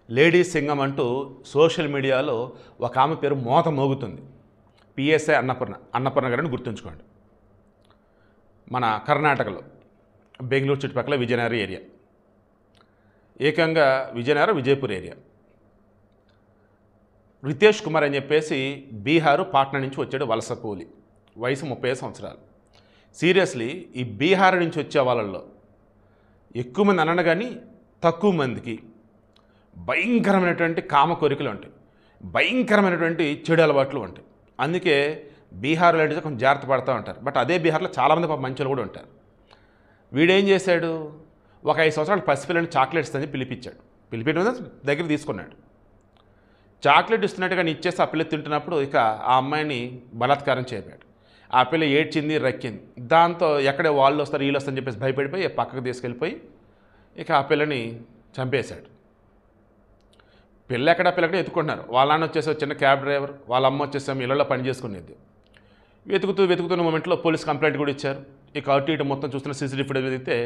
Ladies Singam అంటూ social మీడియాలో ఒక ఆమె పేరు మోత మోగుతుంది. పిఎస్ఐ అన్నపూర్ణ గారిని గుర్తుంచుకోండి. మన కర్ణాటకలో బెంగళూరు చుట్టుపక్కల విజయనగరం ఏరియా, ఏకంగా విజయపూర్ ఏరియా. రితేష్ కుమార్ అని చెప్పేసి బీహారు పాట్నా నుంచి వచ్చాడు వలస కూలి, వయసు 35 సంవత్సరాలు. సీరియస్లీ ఈ బీహార్ నుంచి వచ్చే వాళ్ళల్లో ఎక్కువ మంది అనను కానీ తక్కువ మందికి భయంకరమైనటువంటి కామ కోరికలు ఉంటాయి, భయంకరమైనటువంటి చెడు అలవాట్లు ఉంటాయి. అందుకే బీహార్ లాంటిది కొంచెం జాగ్రత్త పడుతూ ఉంటారు. బట్ అదే బీహార్లో చాలామంది పాప మంచులు కూడా ఉంటారు. వీడేం చేశాడు, ఒక 5 సంవత్సరాలు పసిపిల్లని చాక్లెట్స్ అని పిలిపించాడు. పిలిపించడం దగ్గర తీసుకున్నాడు. చాక్లెట్ ఇస్తున్నట్టుగా ఇచ్చేసి ఆ పిల్ల తింటున్నప్పుడు ఇక ఆ అమ్మాయిని బలాత్కారం చేపాడు. ఆ పిల్ల ఏడ్చింది, రక్కింది. దాంతో ఎక్కడే వాళ్ళు వస్తారు వీళ్ళు వస్తారని చెప్పేసి భయపడిపోయి పక్కకు తీసుకెళ్ళిపోయి ఇక ఆ పిల్లని చంపేశాడు. పిల్లెక్కడ ఎత్తుకుంటున్నారు. వాళ్ళ నాన్న వచ్చేసి చిన్న క్యాబ్ డ్రైవర్, వాళ్ళ అమ్మ వచ్చేసి ఇళ్లలో పని చేసుకునేది. వెతుకుతున్న మూమెంట్లో పోలీస్ కంప్లైంట్ కూడా ఇచ్చారు. ఇక అటు ఇటు మొత్తం చూస్తున్న సీసీటీవీ ఫుటేజ్ వెతికితే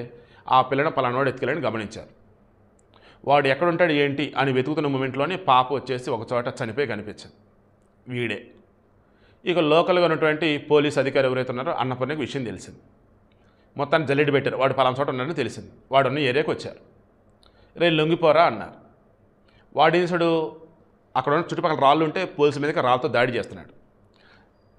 ఆ పిల్లని పలానాడు ఎత్తుకెళ్ళని గమనించారు. వాడు ఎక్కడుంటాడు ఏంటి అని వెతుకుతున్న మూమెంట్లోనే పాప వచ్చేసి ఒక చోట చనిపోయి కనిపించింది. వీడే. ఇక లోకల్గా ఉన్నటువంటి పోలీస్ అధికారి ఎవరైతే ఉన్నారో అన్నపూర్ణకి విషయం తెలిసింది. మొత్తాన్ని జల్లెడి పెట్టారు. వాడు పలానా చోట ఉన్నాడని తెలిసింది. వాడు ఉన్న ఏరియాకి వచ్చారు. రే లొంగిపోరా అన్నారు. వాడేసాడు, అక్కడ ఉన్న చుట్టుపక్కల రాళ్ళు ఉంటే పోలీసుల మీదకి రాళ్ళతో దాడి చేస్తున్నాడు.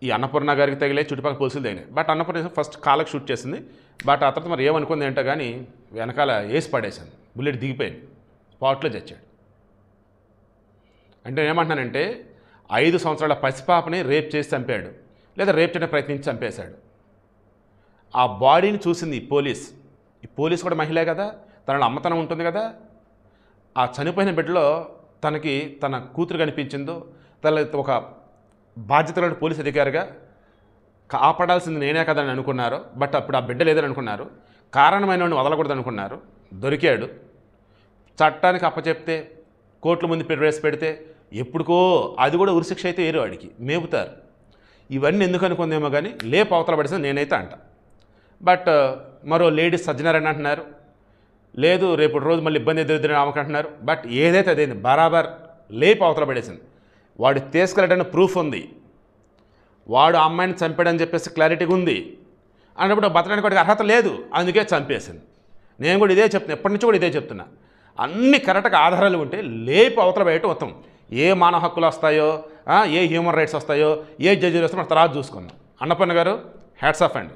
ఈ అన్నపూర్ణ గారికి తగిలే, చుట్టుపక్కల పోలీసులు తగిలాయి. బట్ అన్నపూర్ణ ఫస్ట్ కాళ్ళకి షూట్ చేసింది. బట్ ఆ తర్వాత మరి ఏమనుకుంది ఏంటో కానీ వెనకాల వేసి పడేశాను. బుల్లెట్ దిగిపోయింది. స్పాట్లో చచ్చాడు. అంటే ఏమంటున్నానంటే 5 సంవత్సరాల పసిపాపని రేప్ చేసి చంపాడు, లేదా రేప్ చేయడానికి ప్రయత్నించి చంపేశాడు. ఆ బాడీని చూసింది ఈ పోలీస్ కూడా మహిళే కదా, తనలో అమ్మతనం ఉంటుంది కదా. ఆ చనిపోయిన బిడ్డలో తనకి తన కూతురు కనిపించిందో, తన ఒక బాధ్యతలో పోలీస్ అధికారిగా కాపాడాల్సింది నేనే కదా అని అనుకున్నారు. బట్ అప్పుడు ఆ బిడ్డ లేదని అనుకున్నారు. కారణమైన వాడిని వదలకూడదు అనుకున్నారు. దొరికాడు. చట్టానికి అప్పచెప్తే కోర్టుల ముందు వేసి పెడితే ఎప్పుడుకో అది కూడా ఉరిశిక్ష అయితే వేరు వాడికి మేపుతారు. ఇవన్నీ ఎందుకు అనుకుందేమో కానీ లేపు అవతల పడేసింది నేనైతే అంట. బట్ మరో లేడీస్ సజ్జనారని అంటున్నారు, లేదు రేపు రోజు మళ్ళీ ఇబ్బంది ఎదురుద్దని ఆమెకంటున్నారు. బట్ ఏదైతే అదేంది బరాబర్ లేపు అవతల పడేసింది. వాడు తీసుకెళ్ళడానికి ప్రూఫ్ ఉంది, వాడు ఆ అమ్మాయిని చంపాడని చెప్పేసి క్లారిటీగా ఉంది. అన్నప్పుడు బతకడానికి వాడికి అర్హత లేదు, అందుకే చంపేసింది. నేను కూడా ఇదే చెప్తున్నా, ఎప్పటి నుంచి కూడా ఇదే చెప్తున్నా. అన్ని కరెక్ట్గా ఆధారాలు ఉంటే లేపు అవతల బయట మొత్తం ఏ మానవ హక్కులు వస్తాయో, ఏ హ్యూమన్ రైట్స్ వస్తాయో, ఏ జడ్జీలు వస్తాయో మనం తర్వాత చూసుకుందాం. అన్నపూర్ణ గారు హ్యాట్స్ ఆఫ్ అండి.